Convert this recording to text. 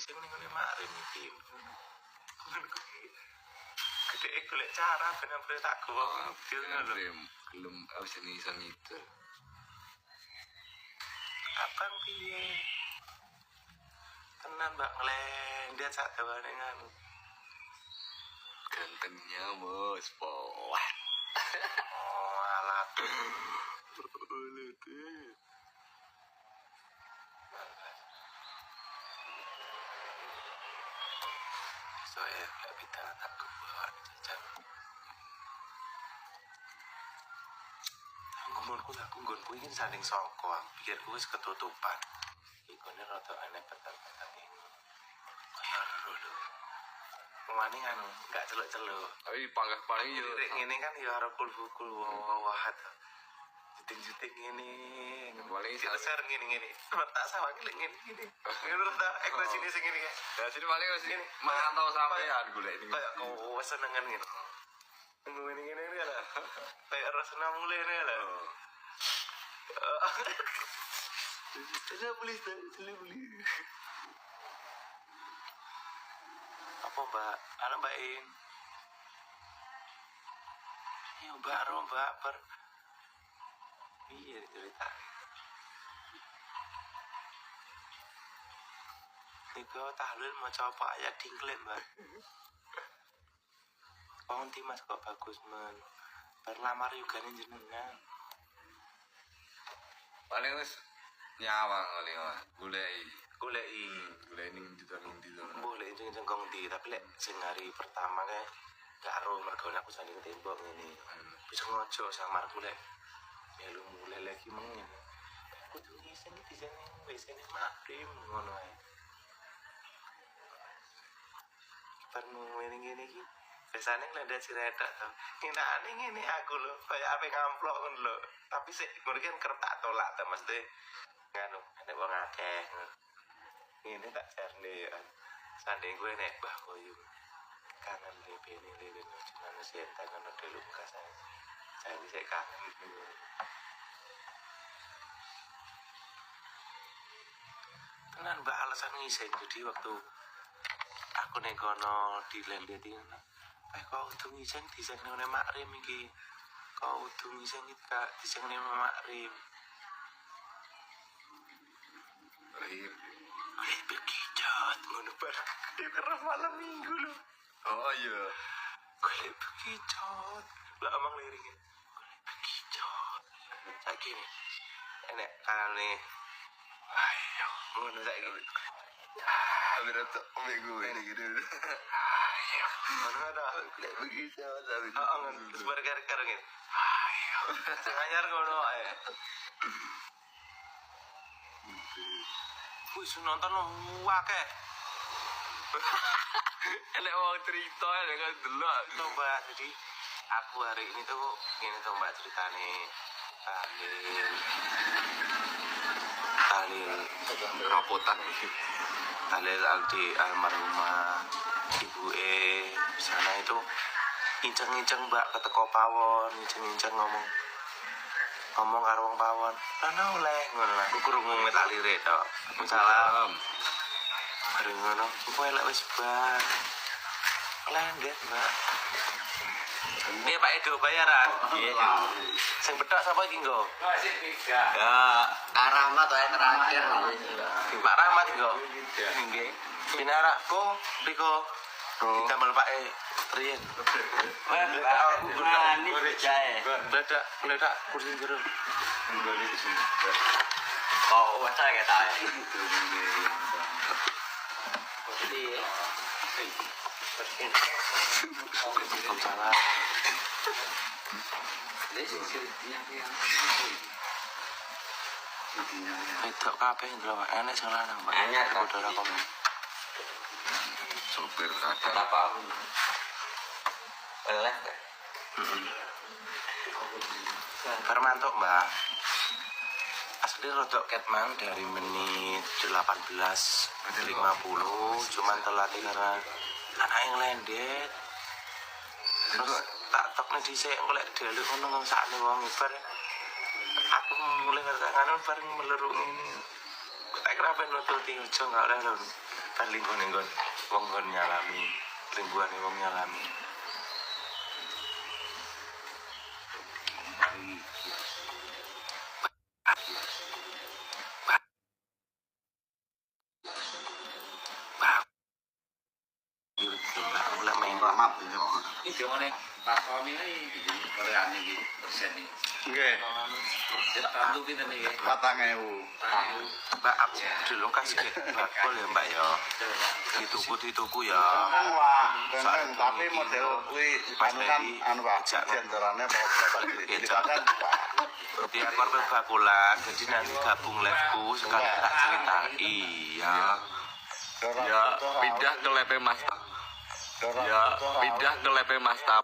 sing ning ngene makrem iki. Gede golek cara ben tak gowo ngono lho. Belum seni itu. Abang piye? Tenan Mbak ngelendet sak dawane nganu. Gantengnya Mas Polat. Oh, alat. Saya gak bisa tak kebuahan jajan. Ngomongku aku nggonku iki sanding saka, pikirku wis ketutupan. Ikone rada aneh petan-petan ini. Kaya lho. Wani anu, gak celuk-celuk. Tapi panggah paling yo ngene kan ya arep kul wahat. Juting-juting ngene. Paling ser ngene. Tak sawangi lek ngene. Ngono ta ekspresine sing ngene kae. ya sini paling wis mantau sampean golek ini. Kayak kok senengan ngene. Ngene lho. Kayak rasane mulene lho. Saya beli. Apa Mbak? Halo Mbak In. Ya Mbak ber. Iya cerita. Niku tahlil mau coba ayat dingklem Mbak. Konti Mas kok bagus men. Berlamar juga nih jenengan. Paling wis nyawang paling goleki ning ndi to. Boleh jeneng kong di tapi lek sing hari pertama kae gak ro mergo aku sanding tembok ngene. Bisa ngojo samarku lek melu mulai lagi mengen. Kudu ngisen iki jane wis ene makrim ngono ae. Pernu ngene iki biasane ngelendet siretak to. Ngenane ngene aku lho, kaya ape ngamplok ngono lho. Tapi sik ngono kan kerep tak tolak to mesti nganu nek wong akeh. Ini tak cerne ya. Sanding gue nek Mbah Koyum. Kangen lebene cuman sen tangan delu bekas saya. Saya bisa kangen. Tenan Mbak alasan ngisen jadi waktu aku nek kono dilendetin. Kok udah ngisen diseng nang makrim iki. Kok udah ngisen iki Kak diseng nang makrim. Rahim. Bekijat ngono bar di tengah malam minggu lho. Oh iya. Kulit bekijat. Lah amang liringnya. Kulit bekijat. Saiki nih. Enek kanane. Ayo ngono saiki. Ambil tok omik gue ini gitu. Ayo. Ngono ada. Kulit bekijat tapi. Heeh ngono. Terus bar-gar ngene. Ayo. Sing anyar ngono ae. Wis nonton akeh. Elek wong cerita ya kan delok Coba jadi aku hari ini tuh gini tuh Mbak ceritane Khalil rapotan Khalil Aldi almarhumah ibu sana itu inceng-inceng Mbak keteko pawon inceng-inceng ngomong karo wong pawon ana oleh ngono aku krungu tak lirik tok salam bareng ngono kok elek wis bar lendet Mbak ini Pak Edo bayaran iya sing bedhok sapa iki nggo sing tiga ya Rahmat wae terakhir Pak Rahmat nggo nggih pinarakku riko damel Pak Riyen aku berani jae ledak kursi jero oh waca ya ta salah wedok kabeh ndelok enek sing lanang Mbak enek saudara komen sopir ada apa eleh Permantuk Mbak asli rodok ketman dari menit 18.50 cuman telat karena anak yang lendet terus tak tokne dhisik golek delok ngono sakne wong ibar aku mulai ngerti bareng meleruk ini tak kira ben nututi ojo gak oleh lho kan lingkungan wong kon nyalami lingkungan wong nyalami Iki ngene Pak Tommy iki koreane iki persen iki. Nggih, Jet tandu pinten iki? 4.000. Mbak dulu kasih bakul ya Mbak ya dituku ya Tapi model kuwi anu Pak, jenderane mau berapa dilibatkan Pak. biar korban bakulan jadi nanti gabung live-ku sekali tak cerita iya Ya pindah ke Lepe Mas. Ya pindah ke Lepe Mas Tap.